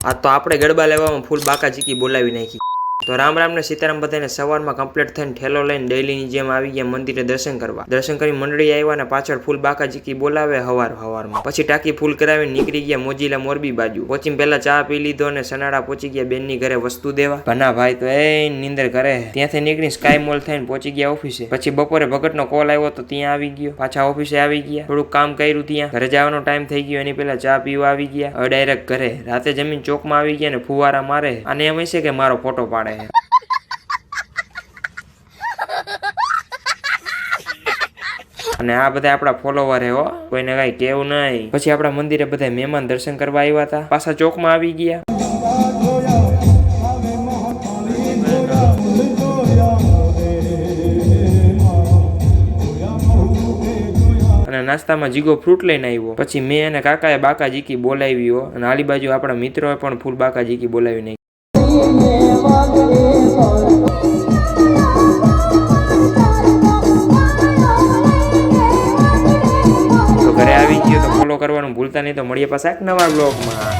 આ તો આપણે ગરબા લેવામાં ફૂલ બાકા ચીકી બોલાવી નાખી. તો રામ રામ ને સીતારામ બધાને સવારમાં કમ્પ્લીટ થઈને ઠેલો લઈને ડેઈલીની જેમ આવી ગયા મંદિરે દર્શન કરવા. દર્શન કરી મંડળી આવ્યા ને પાછળ ફૂલ બાકા ચીકી બોલાવે હવારમાં. પછી ટાંકી ફૂલ કરાવીને નીકળી ગયા મોજીલા મોરબી બાજુ. પહોંચીને પેલા ચા પી લીધો અને સનાડા પહોંચી ગયા બેનની ઘરે વસ્તુ દેવા. ઘણા ભાઈ તો નીંદર કરે. ત્યાંથી નીકળી સ્કાય મોલ થઈને પહોંચી ગયા ઓફિસે. પછી બપોરે ભગતનો કોલ આવ્યો તો ત્યાં આવી ગયો. પાછા ઓફિસે આવી ગયા. થોડુંક કામ કર્યું ત્યાં. ઘરે જવાનો ટાઈમ થઈ ગયો એની પેલા ચા પીવા આવી ગયા. હવે ડાયરેક્ટ ઘરે. રાતે જમીન ચોકમાં આવી ગયા ને ફુવારા મારે. અને એમ હશે કે મારો ફોટો પાડે. અને આ બધા આપડા ફોલોવર હે હો, કોઈને કઈ કેવું નહીં. પછી આપડા મંદિરે બધા મહેમાન દર્શન કરવા આવ્યા હતા. પાછા ચોકમાં આવી ગયા. અને નાસ્તામાં જીગો ફ્રૂટ લઈને આવ્યો. પછી મેં અને કાકાએ બાકા જીકી બોલાવ્યો. અને આલી બાજુ આપણા મિત્રોએ પણ ફૂલ બાકા જીકી બોલાવી નાખી. ઘરે આવી ગયો તો ફોલો કરવાનું ભૂલતા નહીં. તો મળીએ પાછા એક નવા બ્લોગમાં.